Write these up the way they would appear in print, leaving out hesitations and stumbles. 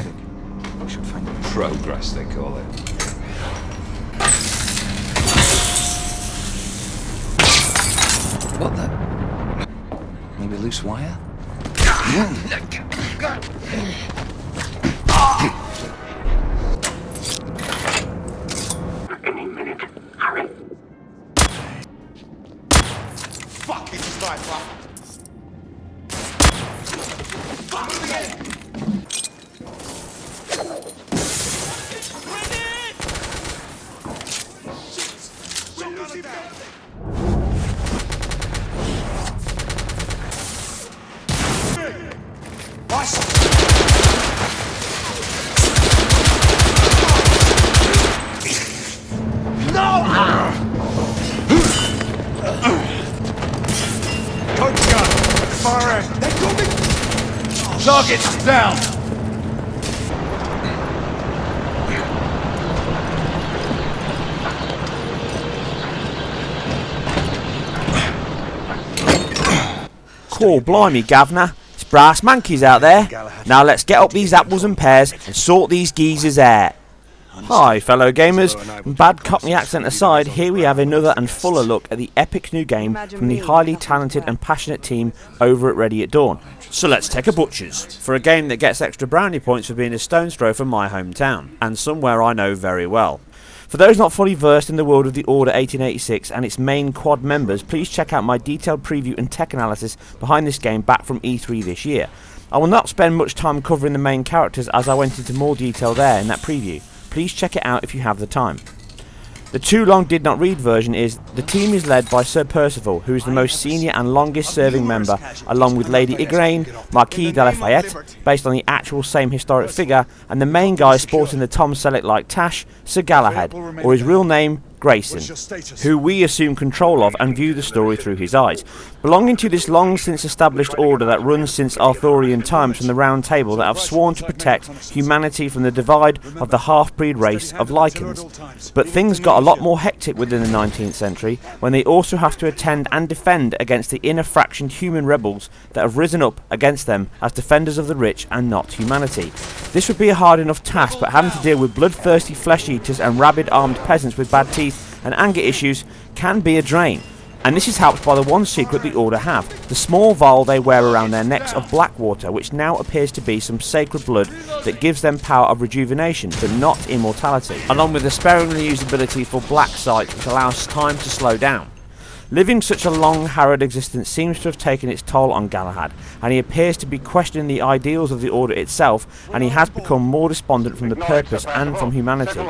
tactic. We should find it. Progress, they call it. What the? Maybe loose wire? Any minute. Hurry. Fuck, this is my fault. Fuck, forget it. Target's down! Cool, blimey, Gavner. It's brass monkeys out there. Now let's get up these apples and pears and sort these geezers out. Hi, fellow gamers. Bad Cockney accent aside, here we have another and fuller look at the epic new game from the highly talented and passionate team over at Ready at Dawn. So let's take a butchers for a game that gets extra brownie points for being a stone's throw from my hometown, and somewhere I know very well. For those not fully versed in the world of the Order 1886 and its main quad members, please check out my detailed preview and tech analysis behind this game back from E3 this year. I will not spend much time covering the main characters as I went into more detail there in that preview. Please check it out if you have the time. The too long did not read version is, the team is led by Sir Percival, who is the most senior and longest serving member, along with Lady Igraine, Marquis de Lafayette, based on the actual same historic figure, and the main guy sporting the Tom Selleck-like tash, Sir Galahad, or his real name, Grayson, who we assume control of and view the story through his eyes. Belonging to this long since established order that runs since Arthurian times from the Round Table that have sworn to protect humanity from the divide of the half-breed race of Lycans. But things got a lot more hectic within the 19th century when they also have to attend and defend against the inner fractioned human rebels that have risen up against them as defenders of the rich and not humanity. This would be a hard enough task, but having to deal with bloodthirsty flesh eaters and rabid armed peasants with bad teeth and anger issues can be a drain. And this is helped by the one secret the Order have, the small vial they wear around their necks of black water, which now appears to be some sacred blood that gives them power of rejuvenation, but not immortality, along with the sparingly used ability for black sight, which allows time to slow down. Living such a long, harrowed existence seems to have taken its toll on Galahad, and he appears to be questioning the ideals of the Order itself, and he has become more despondent from the purpose and from humanity.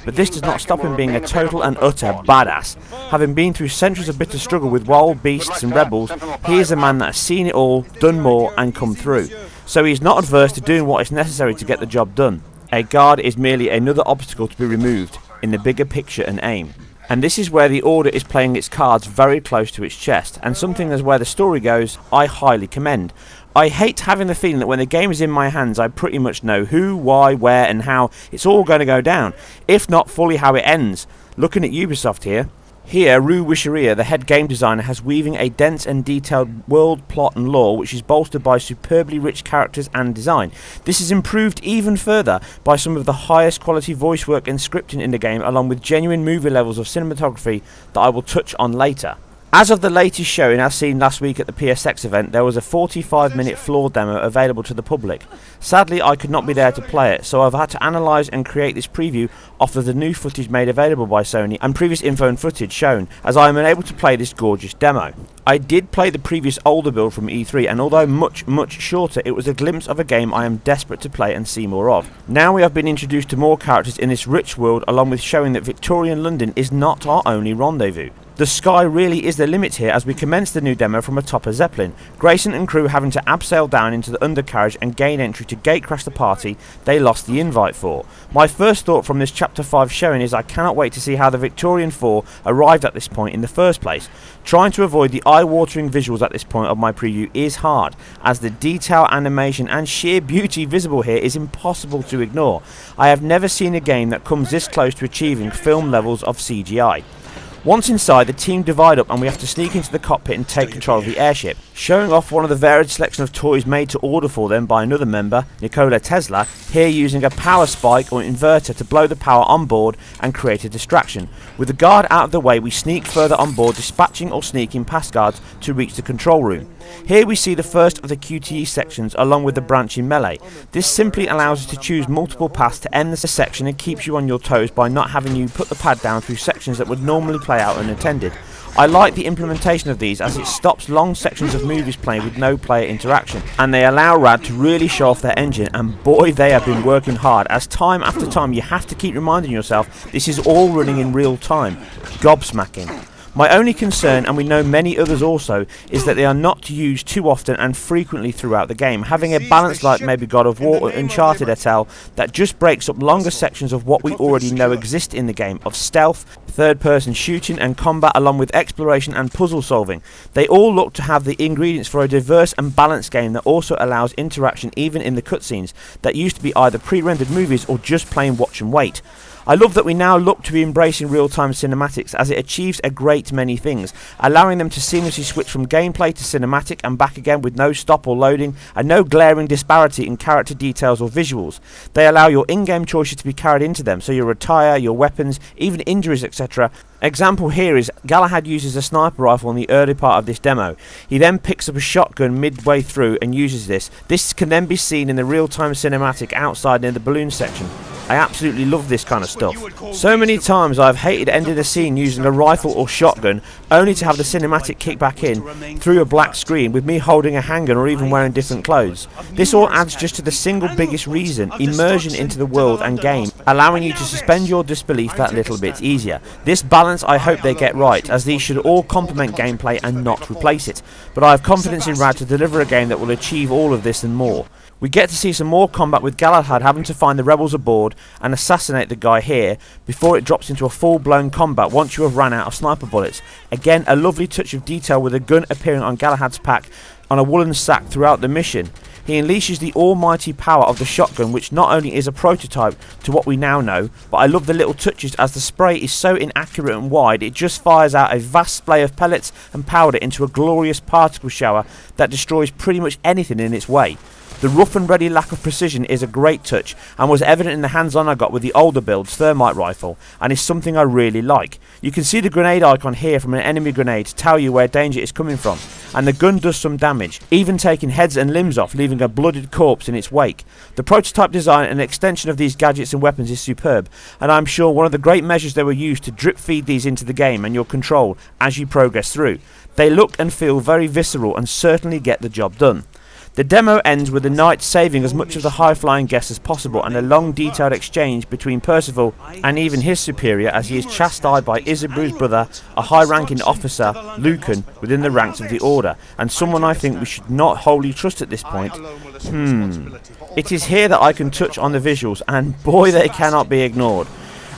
But this does not stop him being a total and utter badass. Having been through centuries of bitter struggle with wild beasts and rebels, he is a man that has seen it all, done more, and come through. So he is not adverse to doing what is necessary to get the job done. A guard is merely another obstacle to be removed, in the bigger picture and aim. And this is where the Order is playing its cards very close to its chest, and something as where the story goes, I highly commend. I hate having the feeling that when the game is in my hands, I pretty much know who, why, where and how it's all going to go down, if not fully how it ends. Looking at Ubisoft here. Here, Rue Wisheria, the head game designer, has weaving a dense and detailed world, plot and lore which is bolstered by superbly rich characters and design. This is improved even further by some of the highest quality voice work and scripting in the game, along with genuine movie levels of cinematography that I will touch on later. As of the latest showing, as seen last week at the PSX event, there was a 45-minute floor demo available to the public. Sadly, I could not be there to play it, so I've had to analyse and create this preview off of the new footage made available by Sony and previous info and footage shown, as I am unable to play this gorgeous demo. I did play the previous older build from E3, and although much shorter, it was a glimpse of a game I am desperate to play and see more of. Now we have been introduced to more characters in this rich world, along with showing that Victorian London is not our only rendezvous. The sky really is the limit here as we commence the new demo from atop a Zeppelin, Grayson and crew having to abseil down into the undercarriage and gain entry to gatecrash the party they lost the invite for. My first thought from this Chapter 5 showing is I cannot wait to see how the Victorian 4 arrived at this point in the first place. Trying to avoid the eye-watering visuals at this point of my preview is hard, as the detail, animation and sheer beauty visible here is impossible to ignore. I have never seen a game that comes this close to achieving film levels of CGI. Once inside, the team divide up and we have to sneak into the cockpit and take control of the airship, showing off one of the varied selection of toys made to order for them by another member, Nikola Tesla, here using a power spike or inverter to blow the power on board and create a distraction. With the guard out of the way, we sneak further on board, dispatching or sneaking past guards to reach the control room. Here we see the first of the QTE sections along with the branching melee. This simply allows us to choose multiple paths to end the section and keeps you on your toes by not having you put the pad down through sections that would normally play out unattended. I like the implementation of these as it stops long sections of movies playing with no player interaction, and they allow RAD to really show off their engine, and boy they have been working hard, as time after time you have to keep reminding yourself this is all running in real time. Gobsmacking. My only concern, and we know many others also, is that they are not used too often and frequently throughout the game, having a balance like maybe God of War or Uncharted et al. That just breaks up longer sections of what we already know exist in the game, of stealth, third-person shooting and combat, along with exploration and puzzle solving. They all look to have the ingredients for a diverse and balanced game that also allows interaction even in the cutscenes that used to be either pre-rendered movies or just plain watch and wait. I love that we now look to be embracing real-time cinematics, as it achieves a great many things, allowing them to seamlessly switch from gameplay to cinematic and back again with no stop or loading, and no glaring disparity in character details or visuals. They allow your in-game choices to be carried into them, so your attire, your weapons, even injuries, etc. Example here is Galahad uses a sniper rifle in the early part of this demo. He then picks up a shotgun midway through and uses this. This can then be seen in the real-time cinematic outside near the balloon section. I absolutely love this kind of stuff. So many times I've hated ending a scene using a rifle or shotgun only to have the cinematic kick back in through a black screen with me holding a handgun or even wearing different clothes. This all adds just to the single biggest reason, immersion into the world and game, allowing you to suspend your disbelief that little bit easier. This balance I hope they get right, as these should all complement gameplay and not replace it. But I have confidence in RAD to deliver a game that will achieve all of this and more. We get to see some more combat with Galahad having to find the rebels aboard and assassinate the guy here before it drops into a full-blown combat once you have run out of sniper bullets. Again, a lovely touch of detail with a gun appearing on Galahad's pack on a woolen sack throughout the mission. He unleashes the almighty power of the shotgun, which not only is a prototype to what we now know, but I love the little touches as the spray is so inaccurate and wide, it just fires out a vast splay of pellets and powder into a glorious particle shower that destroys pretty much anything in its way. The rough and ready lack of precision is a great touch and was evident in the hands-on I got with the older build's thermite rifle, and is something I really like. You can see the grenade icon here from an enemy grenade to tell you where danger is coming from, and the gun does some damage, even taking heads and limbs off, leaving a blooded corpse in its wake. The prototype design and extension of these gadgets and weapons is superb, and I'm sure one of the great measures they were used to drip feed these into the game and your control as you progress through. They look and feel very visceral and certainly get the job done. The demo ends with the knight saving as much of the high-flying guests as possible, and a long detailed exchange between Percival and even his superior as he is chastised by Isabeau's brother, a high-ranking officer, Lucan, within the ranks of the Order, and someone I think we should not wholly trust at this point. It is here that I can touch on the visuals, and boy they cannot be ignored.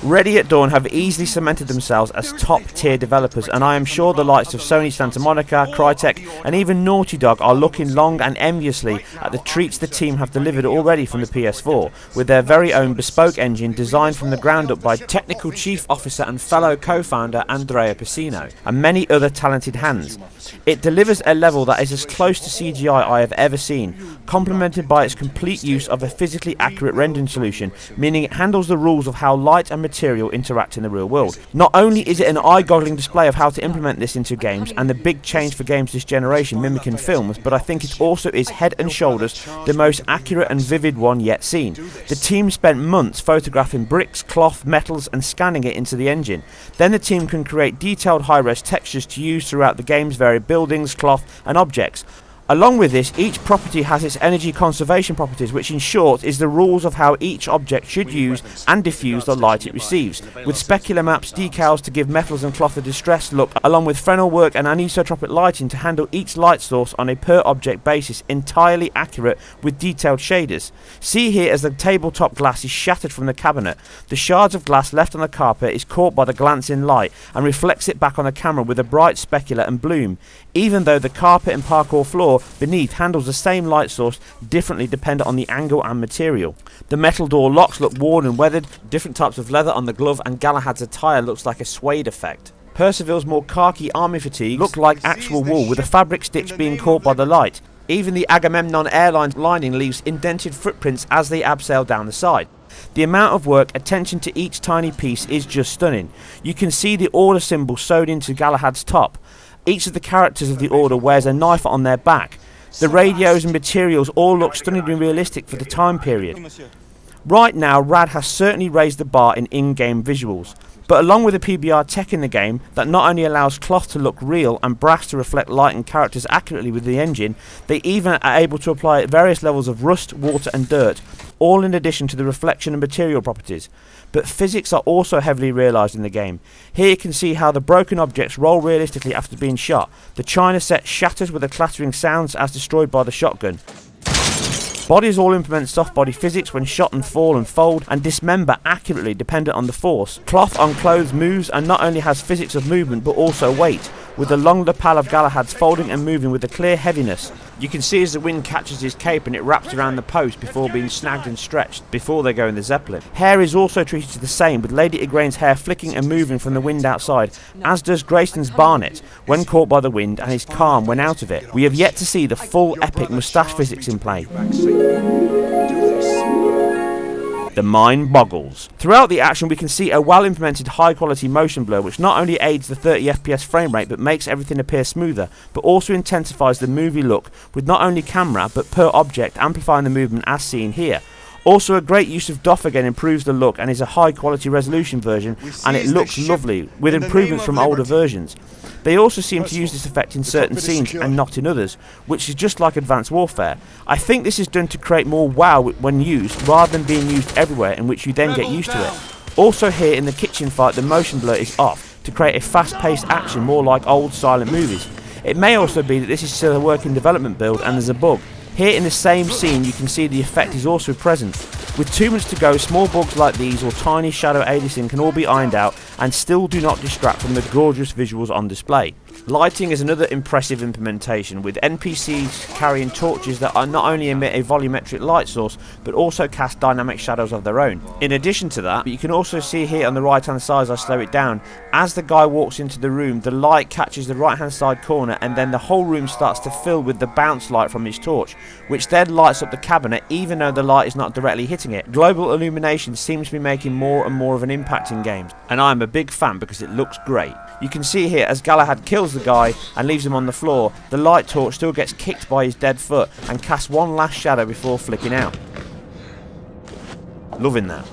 Ready at Dawn have easily cemented themselves as top-tier developers, and I am sure the likes of Sony Santa Monica, Crytek and even Naughty Dog are looking long and enviously at the treats the team have delivered already from the PS4, with their very own bespoke engine designed from the ground up by Technical Chief Officer and fellow co-founder Andrea Pacino, and many other talented hands. It delivers a level that is as close to CGI I have ever seen, complemented by its complete use of a physically accurate rendering solution, meaning it handles the rules of how light and material interact in the real world. Not only is it an eye-goggling display of how to implement this into games and the big change for games this generation mimicking films, but I think it also is head and shoulders the most accurate and vivid one yet seen. The team spent months photographing bricks, cloth, metals and scanning it into the engine. Then the team can create detailed high-res textures to use throughout the game's various buildings, cloth and objects. Along with this, each property has its energy conservation properties, which in short is the rules of how each object should use and diffuse the light it receives, with specular maps, decals to give metals and cloth a distressed look, along with Fresnel work and anisotropic lighting to handle each light source on a per object basis, entirely accurate with detailed shaders. See here as the tabletop glass is shattered from the cabinet, the shards of glass left on the carpet is caught by the glancing light and reflects it back on the camera with a bright specular and bloom, even though the carpet and parkour floor beneath handles the same light source differently dependent on the angle and material. The metal door locks look worn and weathered, different types of leather on the glove, and Galahad's attire looks like a suede effect. Percival's more khaki army fatigues look like actual wool, with the fabric stitch being caught by the light. Even the Agamemnon Airlines lining leaves indented footprints as they abseil down the side. The amount of work, attention to each tiny piece is just stunning. You can see the order symbol sewed into Galahad's top. Each of the characters of the order wears a knife on their back. The radios and materials all look stunningly realistic for the time period. Right now, Rad has certainly raised the bar in in-game visuals. But along with the PBR tech in the game that not only allows cloth to look real and brass to reflect light and characters accurately with the engine, they even are able to apply various levels of rust, water and dirt, all in addition to the reflection and material properties. But physics are also heavily realised in the game. Here you can see how the broken objects roll realistically after being shot. The china set shatters with the clattering sounds as destroyed by the shotgun. Bodies all implement soft body physics when shot and fall and fold and dismember accurately dependent on the force. Cloth on clothes moves and not only has physics of movement but also weight, with the long lapel of Galahad's folding and moving with a clear heaviness. You can see as the wind catches his cape and it wraps around the post before being snagged and stretched before they go in the Zeppelin. Hair is also treated the same, with Lady Igraine's hair flicking and moving from the wind outside, as does Grayson's Barnet when caught by the wind and is calm when out of it. We have yet to see the full epic moustache physics in play. The mind boggles. Throughout the action we can see a well implemented high quality motion blur which not only aids the 30 FPS frame rate but makes everything appear smoother, but also intensifies the movie look with not only camera but per object, amplifying the movement as seen here. Also a great use of DOF again improves the look and is a high quality resolution version, and it looks lovely with improvements from older versions. They also seem to use this effect in certain scenes and not in others, which is just like Advanced Warfare. I think this is done to create more wow when used, rather than being used everywhere, in which you then get used to it. Also here in the kitchen fight the motion blur is off, to create a fast-paced action more like old silent movies. It may also be that this is still a work in development build and there's a bug. Here in the same scene you can see the effect is also present. With 2 minutes to go, small bugs like these or tiny shadow aliasing can all be ironed out and still do not distract from the gorgeous visuals on display. Lighting is another impressive implementation, with NPCs carrying torches that not only emit a volumetric light source but also cast dynamic shadows of their own. In addition to that, you can also see here on the right hand side as I slow it down, as the guy walks into the room the light catches the right hand side corner and then the whole room starts to fill with the bounce light from his torch, which then lights up the cabinet even though the light is not directly hitting it. Global illumination seems to be making more and more of an impact in games, and I am a big fan because it looks great. You can see here as Galahad kills the guy and leaves him on the floor, the light torch still gets kicked by his dead foot and casts one last shadow before flicking out. Loving that.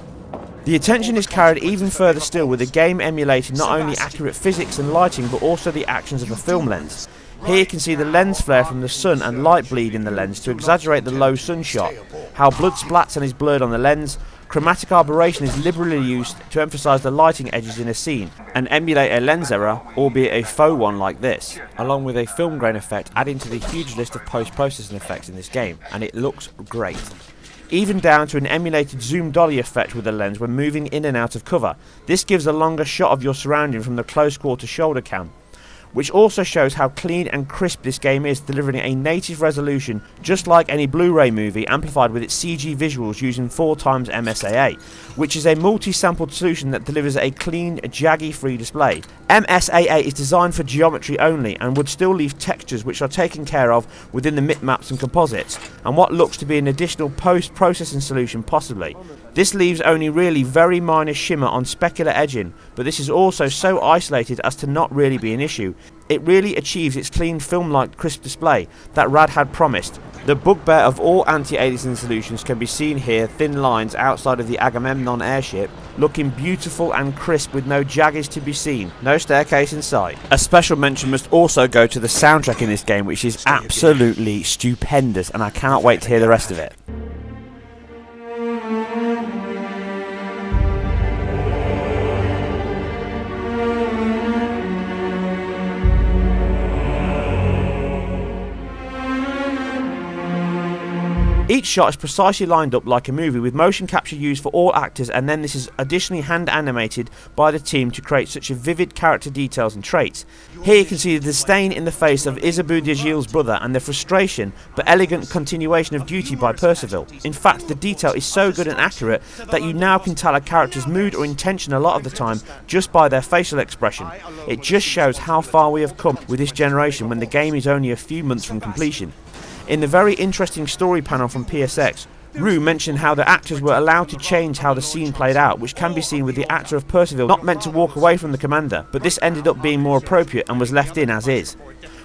The attention is carried even further still, with the game emulating not only accurate physics and lighting but also the actions of a film lens. Here you can see the lens flare from the sun and light bleed in the lens to exaggerate the low sun shot, how blood splats and is blurred on the lens. Chromatic aberration is liberally used to emphasise the lighting edges in a scene and emulate a lens error, albeit a faux one like this, along with a film grain effect adding to the huge list of post-processing effects in this game, and it looks great. Even down to an emulated zoom dolly effect with the lens when moving in and out of cover. This gives a longer shot of your surrounding from the close quarter shoulder cam, which also shows how clean and crisp this game is, delivering a native resolution just like any Blu-ray movie, amplified with its CG visuals using 4x MSAA, which is a multi-sampled solution that delivers a clean, jaggy-free display. MSAA is designed for geometry only and would still leave textures which are taken care of within the bitmaps and composites, and what looks to be an additional post-processing solution possibly. This leaves only really very minor shimmer on specular edging, but this is also so isolated as to not really be an issue. It really achieves its clean film-like crisp display that Rad had promised. The bugbear of all anti-aliasing solutions can be seen here, thin lines outside of the Agamemnon airship, looking beautiful and crisp with no jaggers to be seen, no staircase in sight. A special mention must also go to the soundtrack in this game, which is absolutely stupendous, and I cannot wait to hear the rest of it. Each Each shot is precisely lined up like a movie, with motion capture used for all actors, and then this is additionally hand animated by the team to create such a vivid character details and traits. Here you can see the disdain in the face of Isabeau de Gilles' brother and the frustration but elegant continuation of duty by Percival. In fact, the detail is so good and accurate that you now can tell a character's mood or intention a lot of the time just by their facial expression. It just shows how far we have come with this generation when the game is only a few months from completion. In the very interesting story panel from PSX, Rue mentioned how the actors were allowed to change how the scene played out, which can be seen with the actor of Percival not meant to walk away from the commander, but this ended up being more appropriate and was left in as is.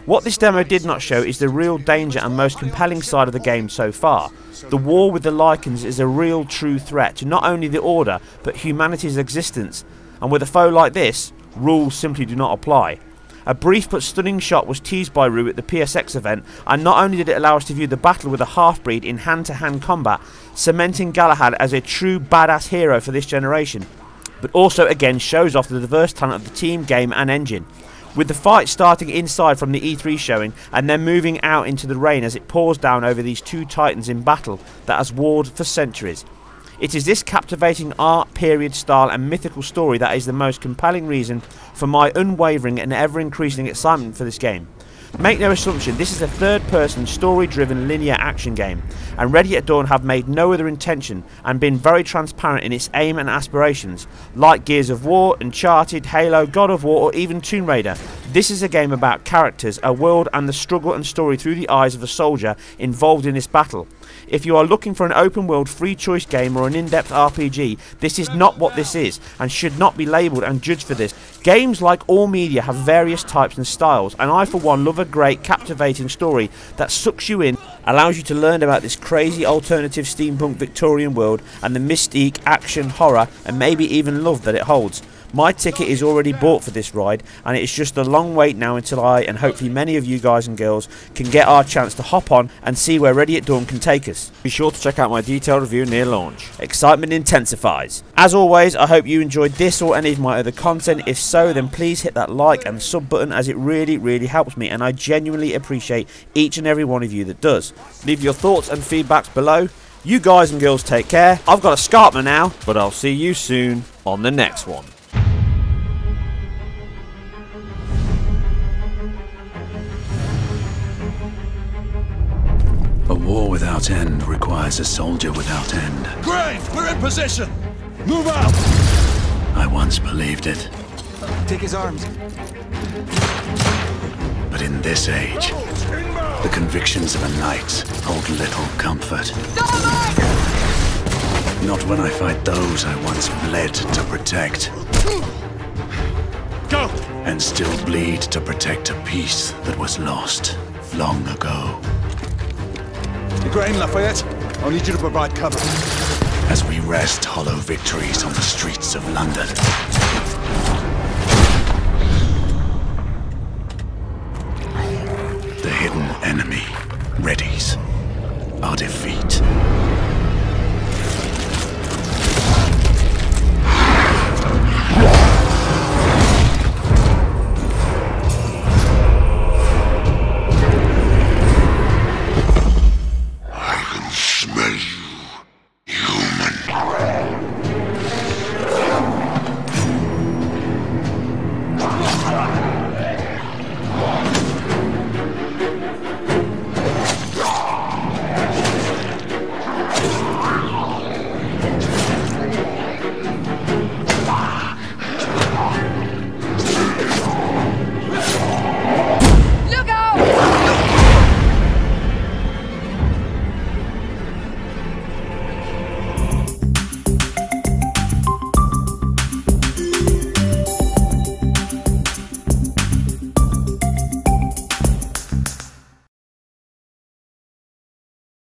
What this demo did not show is the real danger and most compelling side of the game so far. The war with the Lycans is a real true threat to not only the Order, but humanity's existence, and with a foe like this, rules simply do not apply. A brief but stunning shot was teased by Rue at the PSX event, and not only did it allow us to view the battle with a half-breed in hand-to-hand combat, cementing Galahad as a true badass hero for this generation, but also again shows off the diverse talent of the team, game and engine. With the fight starting inside from the E3 showing, and then moving out into the rain as it pours down over these two titans in battle that has warred for centuries. It is this captivating art, period style and mythical story that is the most compelling reason for my unwavering and ever-increasing excitement for this game. Make no assumption, this is a third-person, story-driven, linear action game, and Ready at Dawn have made no other intention and been very transparent in its aim and aspirations. Like Gears of War, Uncharted, Halo, God of War or even Tomb Raider, this is a game about characters, a world and the struggle and story through the eyes of a soldier involved in this battle. If you are looking for an open world free choice game or an in-depth RPG, this is not what this is and should not be labelled and judged for this. Games, like all media, have various types and styles, and I for one love a great captivating story that sucks you in, allows you to learn about this crazy alternative steampunk Victorian world and the mystique, action, horror and maybe even love that it holds. My ticket is already bought for this ride, and it's just a long wait now until I, and hopefully many of you guys and girls, can get our chance to hop on and see where Ready at Dawn can take us. Be sure to check out my detailed review near launch. Excitement intensifies. As always, I hope you enjoyed this or any of my other content. If so, then please hit that like and sub button, as it really helps me, and I genuinely appreciate each and every one of you that does. Leave your thoughts and feedbacks below. You guys and girls take care. I've got a Scarpma now, but I'll see you soon on the next one. A war without end requires a soldier without end. Grave, we're in position! Move out! I once believed it. Take his arms. But in this age, the convictions of a knight hold little comfort. Not when I fight those I once bled to protect. Go! And still bleed to protect a peace that was lost long ago. Igraine, Lafayette, I'll need you to provide cover. As we wrest hollow victories on the streets of London. The hidden enemy readies our defeat.